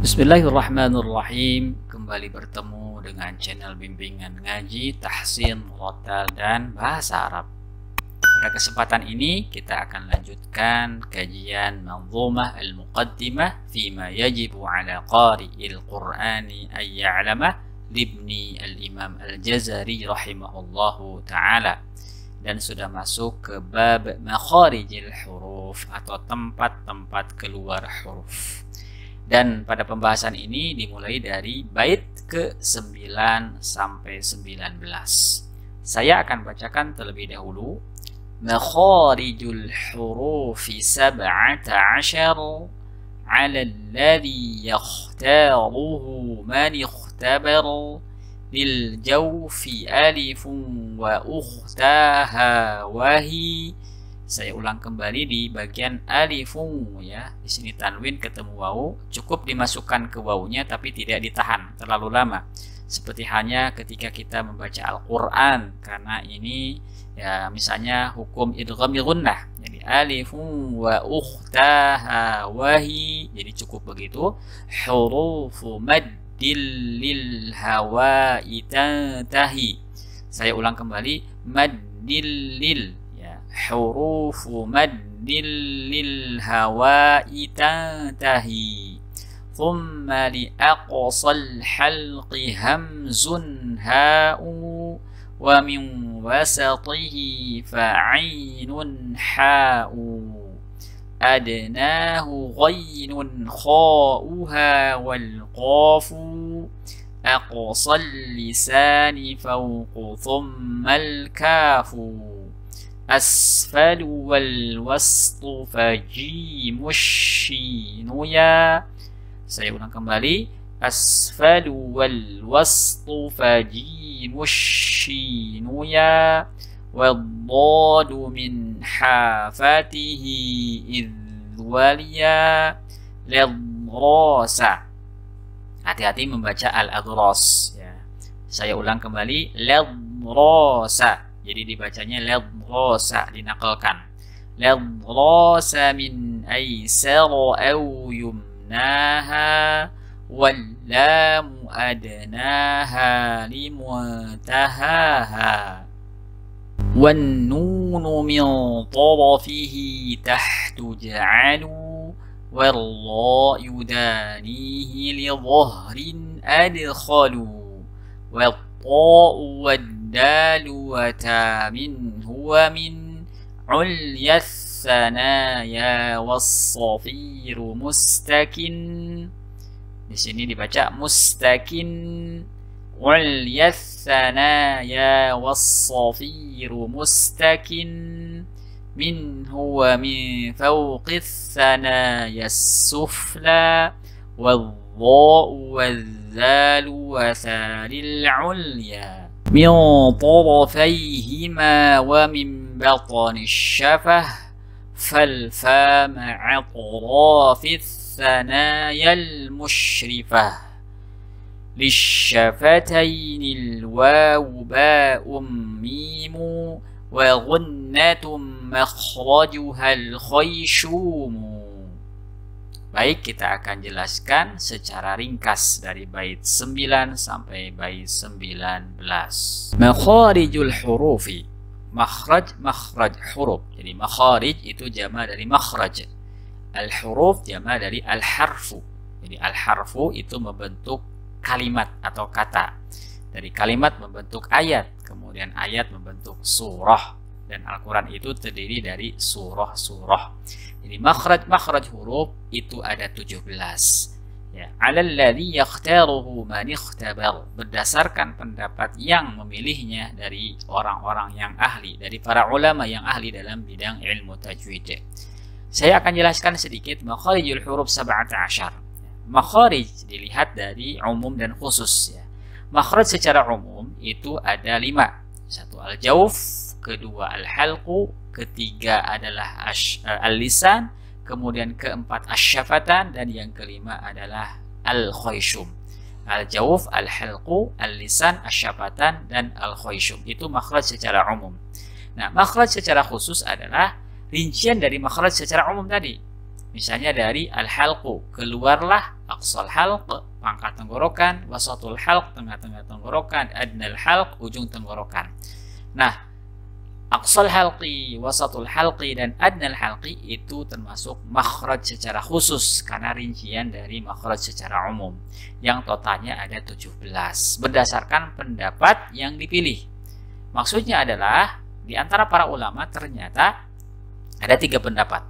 Bismillahirrahmanirrahim. Kembali bertemu dengan channel bimbingan ngaji, tahsin, rotal, dan bahasa Arab. Pada kesempatan ini kita akan lanjutkan kajian Manzumah al-Muqaddimah Fima yajibu ala qari'il Qur'ani ay ya'lamah libni al-Imam al-Jazari rahimahullahu ta'ala. Dan sudah masuk ke bab makharijil huruf atau tempat-tempat keluar huruf. Dan pada pembahasan ini dimulai dari bait ke-9 sampai 19. Saya akan bacakan terlebih dahulu. Makharijul hurufi 17 'ala alladhi yakhtaruhu man ikhtabar lil jawfi alifun wa ukhtaha wahi. Saya ulang kembali di bagian alifun ya. Di sini tanwin ketemu wawu, cukup dimasukkan ke wawunya tapi tidak ditahan terlalu lama. Seperti hanya ketika kita membaca Al-Qur'an, karena ini ya misalnya hukum idghamil gunnah. Jadi alifun wa ukhtaha wahi. Jadi cukup begitu. Hurufu maddil lil hawa'i tantahi. Saya ulang kembali, maddil lil, hurufu maddil lil hawa'i tantahi. Thumma li aqsal halqi hamzun ha'u wa min wasatihi fa'ainun ha'u. Adnahu ghainun kha'uha wal qafu. Aqsal lisani fawqu thumma al kafu. Asfalu wal wastu fajimu shinu ya. Saya ulang kembali. Asfalu wal wastu fajimu shinu ya. Waddadu min hafatihi idh waliya ladrasa. Hati-hati membaca al-adras ya. Saya ulang kembali, ladrasa. Jadi dibacanya ladrasa, dinakalkan. Ladrasa min aysara aw yumnaha wallamu adnaha limuntahaha. Wan nunu min tarafihi tahtu ja'alu wal yudanihi li dhahrin adkhalu. والطاء والدال وتا منه ومن عليا الثنايا والصفير مستكن. Di sini dibaca mustakin. عليا الثنايا والصفير مستكن. منه ومن فوق الثنايا السفلى. والضاء والذال وثال العليا. من طرفيهما ومن بطن الشفة. فالفاء مع أطراف الثنايا المشرفة. للشفتين الواو باء ميم. وغنة مخرجها الخيشوم. Baik, kita akan jelaskan secara ringkas dari bait 9 sampai bait 19. Makharijul hurufi. Makhraj huruf. Jadi makharij itu jama' dari makhraj. Al-huruf jama' dari al-harfu. Jadi al-harfu itu membentuk kalimat atau kata. Dari kalimat membentuk ayat, kemudian ayat membentuk surah. Dan Al-Quran itu terdiri dari surah-surah. Jadi makhraj huruf itu ada 17. Ya, 'alal-ladzi yakhtaruhu man ikhtabar, berdasarkan pendapat yang memilihnya dari orang-orang yang ahli, dari para ulama yang ahli dalam bidang ilmu tajwid. Saya akan jelaskan sedikit makharijul huruf 17. Makharij dilihat dari umum dan khusus ya. Makhraj secara umum itu ada 5. Satu al-jawf, kedua al-halqu, ketiga adalah al-lisan, kemudian keempat asy-syafatan, dan yang kelima adalah al-khayshum. Al-jawf, al-halqu, al-lisan, asy-syafatan, dan al-khayshum. Itu makhraj secara umum. Nah, makhraj secara khusus adalah rincian dari makhraj secara umum tadi. Misalnya dari al-halqu, keluarlah, aqsal halq, pangkal tenggorokan, wasatul halq, tengah-tengah tenggorokan, adnal halq, ujung tenggorokan. Nah, aqsal halqi, wasatul halqi, dan adnal halqi itu termasuk makhraj secara khusus karena rincian dari makhraj secara umum yang totalnya ada 17 berdasarkan pendapat yang dipilih. Maksudnya adalah di antara para ulama ternyata ada 3 pendapat.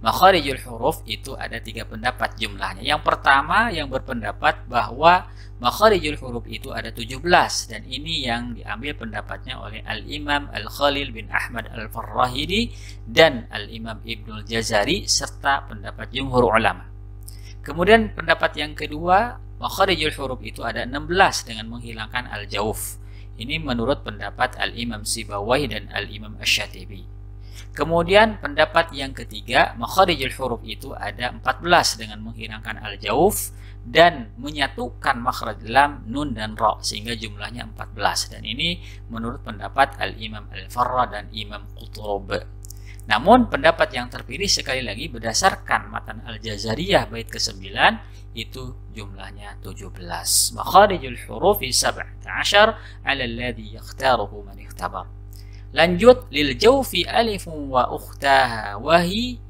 Makharijul huruf itu ada 3 pendapat jumlahnya. Yang pertama yang berpendapat bahwa makharijul huruf itu ada 17 dan ini yang diambil pendapatnya oleh Al-Imam Al-Khalil bin Ahmad Al-Farrahidi dan Al-Imam Ibnul Jazari serta pendapat jumhur ulama. Kemudian pendapat yang kedua, makharijul huruf itu ada 16 dengan menghilangkan al-jauf. Ini menurut pendapat Al-Imam Sibawayh dan Al-Imam Asy-Syatibi. Kemudian pendapat yang ketiga, makharijul huruf itu ada 14 dengan menghilangkan al-jauf dan menyatukan makhraj lam, nun, dan ra sehingga jumlahnya 14. Dan ini menurut pendapat Al-Imam Al-Farra dan Imam Qutrub. Namun pendapat yang terpilih sekali lagi berdasarkan matan Al-Jazariyah bait ke-9 itu jumlahnya 17. Makharijul hurufi 17 ala alladhi yakhtaruhu man ikhtabar. Lanjut, lil jawfi alifun wa ukhtaha wahi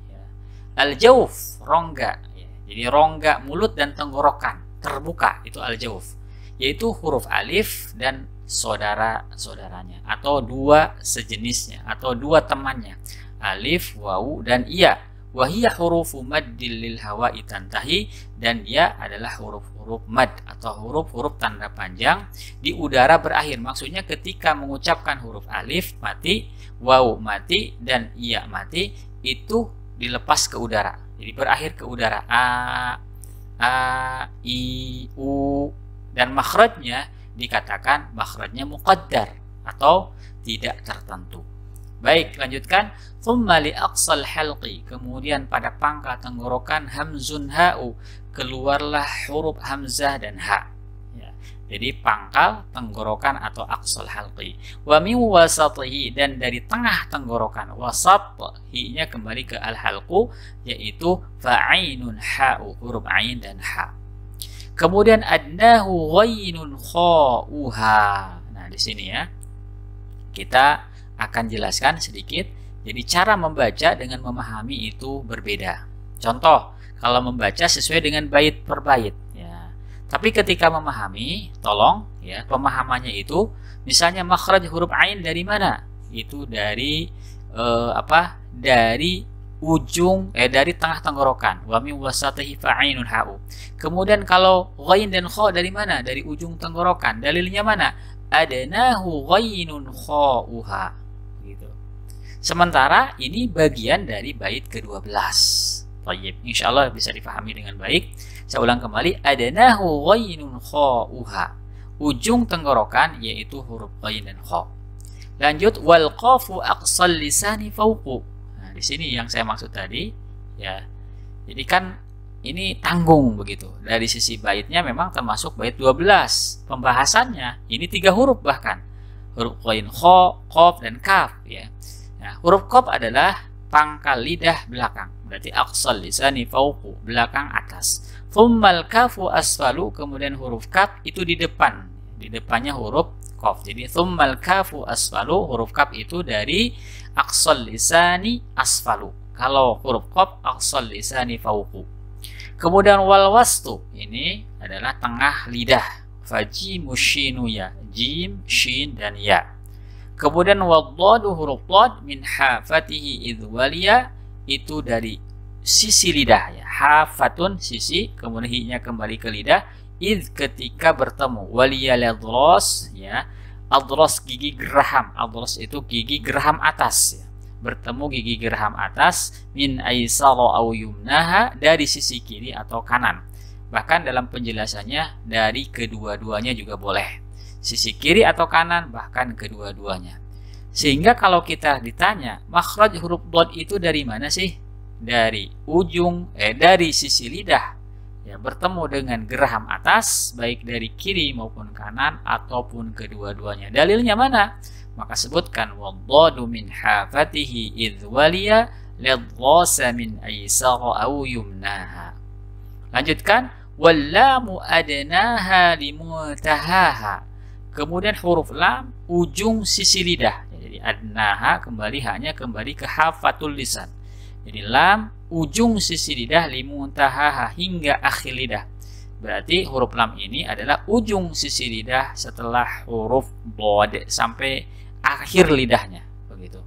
al-jawf, rongga. Jadi rongga mulut dan tenggorokan terbuka itu al-jawf, yaitu huruf alif dan saudara-saudaranya atau 2 sejenisnya atau 2 temannya, alif, wawu, dan iya. Wahiyya hurufu maddil lil hawa'i tantahi, dan dia adalah huruf-huruf mad atau huruf-huruf tanda panjang di udara berakhir. Maksudnya ketika mengucapkan huruf alif mati, wawu mati, dan iya mati, itu dilepas ke udara. Jadi berakhir ke udara. A, I, U, dan makhrajnya dikatakan makhrajnya muqaddar atau tidak tertentu. Baik, lanjutkan. Thumma li aqsal halqi, kemudian pada pangkal tenggorokan hamzun ha'u, keluarlah huruf hamzah dan ha. Ya. Jadi pangkal tenggorokan atau aqsal halqi. Wa min wasatihi, dan dari tengah tenggorokan. Wasat, hi-nya kembali ke al-halqu, yaitu fa'ainun ha'u, huruf ain dan ha. Kemudian adnahu ghainun kha'uha. Nah, di sini ya. Kita akan jelaskan sedikit. Jadi cara membaca dengan memahami itu berbeda. Contoh, kalau membaca sesuai dengan bait per bait ya. Tapi ketika memahami, tolong ya, pemahamannya itu misalnya makhraj huruf ain dari mana? Itu dari dari ujung dari tengah tenggorokan. Wa min wasatihi fa'ainun ha'u. Kemudian kalau ghain dan kha dari mana? Dari ujung tenggorokan. Dalilnya mana? Adnahu ghainun kha'uha. Gitu. Sementara ini bagian dari bait ke-12. Baik, insyaallah bisa dipahami dengan baik. Saya ulang kembali, adnahu ghainun kha'uha. Ujung tenggorokan yaitu huruf ghain dan kha. Lanjut, wal qafu aqsal lisani fawqu. Nah, di sini yang saya maksud tadi ya. Jadi kan ini tanggung begitu. Dari sisi baitnya memang termasuk bait 12. Pembahasannya ini 3 huruf bahkan. Huruf ghain, kha, qaf, dan kaf ya. Nah, huruf qaf adalah pangkal lidah belakang. Berarti aqsal lisani fawqu, belakang atas. Thummal kafu asfalu, kemudian huruf kaf itu di depan. Di depannya huruf qaf. Jadi thummal kafu asfalu, huruf kaf itu dari aqsal lisani asfalu. Kalau huruf qaf aqsal lisani fawqu. Kemudian wal wastu, ini adalah tengah lidah. Fajimu shinu ya, jim, shin, dan ya. Kemudian waddadu, huruf dhad, min hafatihi idwaliya, itu dari sisi lidah ya. Hafatun sisi, kemudian hi-nya kembali ke lidah, id ketika bertemu, waliya ladros ya. Adros gigi geraham, adros itu gigi geraham atas ya. Bertemu gigi geraham atas, min aisara au yumnaha, dari sisi kiri atau kanan. Bahkan dalam penjelasannya dari kedua-duanya juga boleh. Sisi kiri atau kanan, bahkan kedua-duanya. Sehingga kalau kita ditanya, makhraj huruf dhad itu dari mana sih? Dari ujung, dari sisi lidah. Ya, bertemu dengan geraham atas, baik dari kiri maupun kanan, ataupun kedua-duanya. Dalilnya mana? Maka sebutkan, waddadu min hafatihi idh waliya lidhasa min aysara aw yumnaha. Lanjutkan, wallamu adnaha limuntahaha. Kemudian huruf lam ujung sisi lidah. Jadi adnaha kembali ke hafatul lisan. Jadi lam ujung sisi lidah limuntahaha hingga akhir lidah. Berarti huruf lam ini adalah ujung sisi lidah setelah huruf dhad sampai akhir lidahnya, begitu.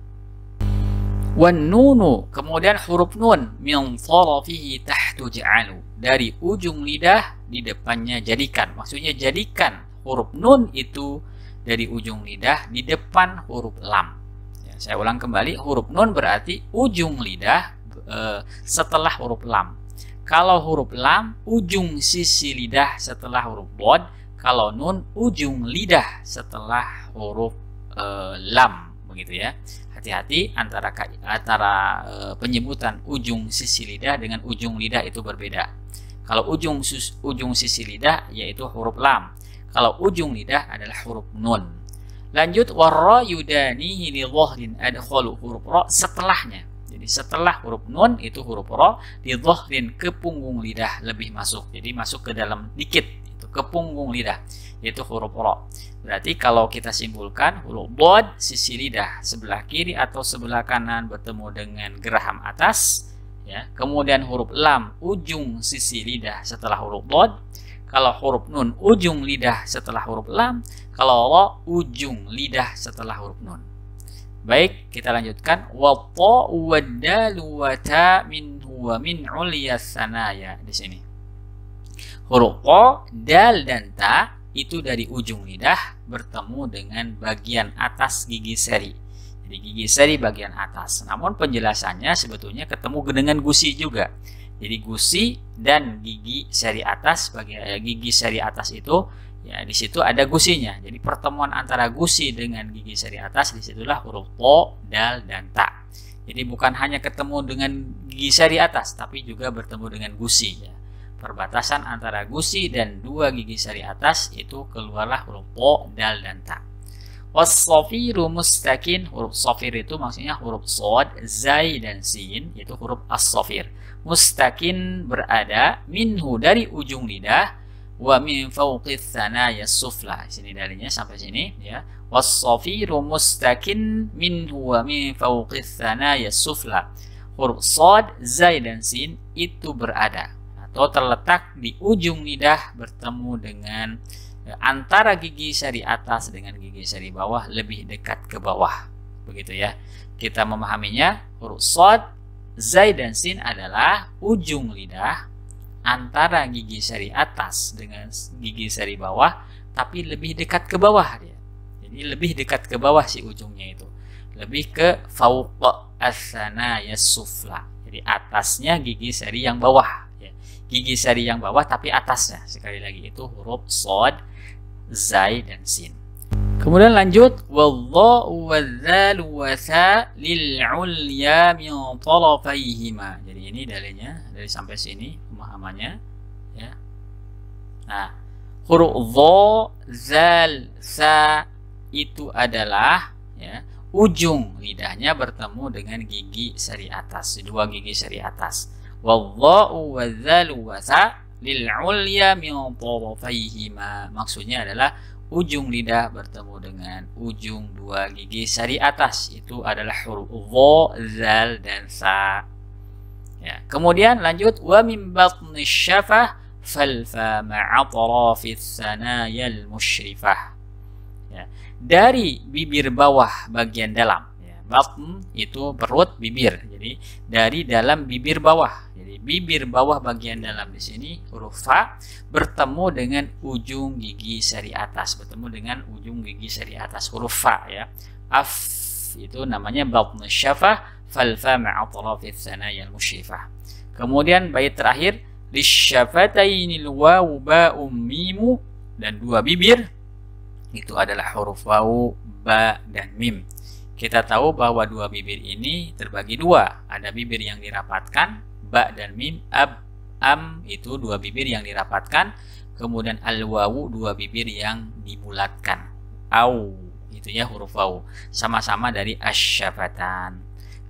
Wan nunu, kemudian huruf nun min tharafihi tahtu ja'alu, dari ujung lidah di depannya jadikan. Maksudnya jadikan huruf nun itu dari ujung lidah di depan huruf lam. Ya, saya ulang kembali, huruf nun berarti ujung lidah setelah huruf lam. Kalau huruf lam ujung sisi lidah setelah huruf dhad. Kalau nun ujung lidah setelah huruf lam, begitu ya. Hati-hati antara penyebutan ujung sisi lidah dengan ujung lidah itu berbeda. Kalau ujung sisi lidah yaitu huruf lam. Kalau ujung lidah adalah huruf nun. Lanjut, warra yudanihi li dhahrin adkhalu, huruf ra setelahnya. Jadi setelah huruf nun itu huruf ra di dhahrin ke punggung lidah lebih masuk. Jadi masuk ke dalam dikit, itu ke punggung lidah, yaitu huruf ra. Berarti kalau kita simpulkan, huruf dhad sisi lidah sebelah kiri atau sebelah kanan bertemu dengan geraham atas, ya. Kemudian huruf lam ujung sisi lidah setelah huruf dhad. Kalau huruf nun ujung lidah setelah huruf lam. Kalau ra ujung lidah setelah huruf nun. Baik, kita lanjutkan. Wa ta wa dal wa ta minhu wa min ulya sanaya. Di sini huruf ta, dal dan ta itu dari ujung lidah bertemu dengan bagian atas gigi seri. Jadi gigi seri bagian atas. Namun penjelasannya sebetulnya ketemu dengan gusi juga. Jadi gusi dan gigi seri atas, gigi seri atas itu ya di situ ada gusinya. Jadi pertemuan antara gusi dengan gigi seri atas disitulah huruf ta, dal dan ta. Jadi bukan hanya ketemu dengan gigi seri atas, tapi juga bertemu dengan gusi ya. Perbatasan antara gusi dan dua gigi seri atas itu keluarlah huruf ta, dal dan ta. Was-safiru mustakin, huruf safir itu maksudnya huruf shad, zai dan sin, itu huruf as-safir. Mustakin berada minhu dari ujung lidah, wa min fawqis tsanaya sufla. Sini dalilnya sampai sini ya. Was-safiru mustakin minhu wa min fawqis tsanaya sufla. Huruf shad, zai dan sin itu berada atau terletak di ujung lidah bertemu dengan antara gigi seri atas dengan gigi seri bawah, lebih dekat ke bawah, begitu ya. Kita memahaminya, huruf shad, zai dan sin adalah ujung lidah antara gigi seri atas dengan gigi seri bawah, tapi lebih dekat ke bawah dia. Jadi lebih dekat ke bawah si ujungnya itu, lebih ke fauqa as-sanaya sufla. Jadi atasnya gigi seri yang bawah. Gigi seri yang bawah tapi atasnya, sekali lagi itu huruf shad, zai dan sin. Kemudian lanjut, wallahu wadzalu wa tha lil ulya min tarafayhima. Jadi ini dalilnya dari sampai sini pemahamannya ya. Nah, huruf dha, zal, sa itu adalah ya ujung lidahnya bertemu dengan gigi seri atas, dua gigi seri atas. Wadha'u wadzalu wa tha lil ulya min tarafayhima. Maksudnya adalah ujung lidah bertemu dengan ujung dua gigi seri atas, itu adalah huruf dha, zal dan sa. Ya. Kemudian lanjut, wa min batni syafah fal fa ma'a tarafis sanayal musyrifah. Ya. Dari bibir bawah bagian dalam. Batn itu perut, bibir. Jadi dari dalam bibir bawah. Jadi bibir bawah bagian dalam di sini huruf fa bertemu dengan ujung gigi seri atas, bertemu dengan ujung gigi seri atas huruf fa ya. Af itu namanya batn syafah, fal fa ma'a tarafis sanayal musyrifah. Kemudian bait terakhir, lisyafatainil wawu ba'um mimu, dan dua bibir itu adalah huruf wawu, ba dan mim. Kita tahu bahwa dua bibir ini terbagi dua. Ada bibir yang dirapatkan, ba dan mim, ab, am itu dua bibir yang dirapatkan. Kemudian al-wawu dua bibir yang dibulatkan. Au itu ya huruf wawu. Sama-sama dari asyafatan.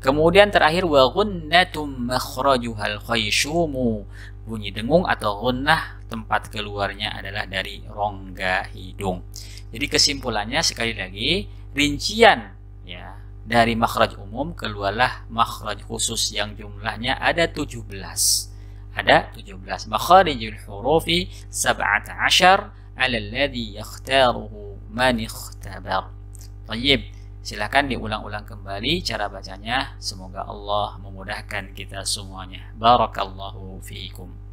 Kemudian terakhir wa ghunnatum makhrajuhal khayshumu. Bunyi dengung atau gunnah tempat keluarnya adalah dari rongga hidung. Jadi kesimpulannya sekali lagi, rincian ya dari makhraj umum keluarlah makhraj khusus yang jumlahnya ada 17. Ada 17. Makharijul hurufi 17 ala alladhi yakhtaruhu man ikhtabar. Baik. Silahkan diulang-ulang kembali cara bacanya. Semoga Allah memudahkan kita semuanya. Barakallahu fiikum.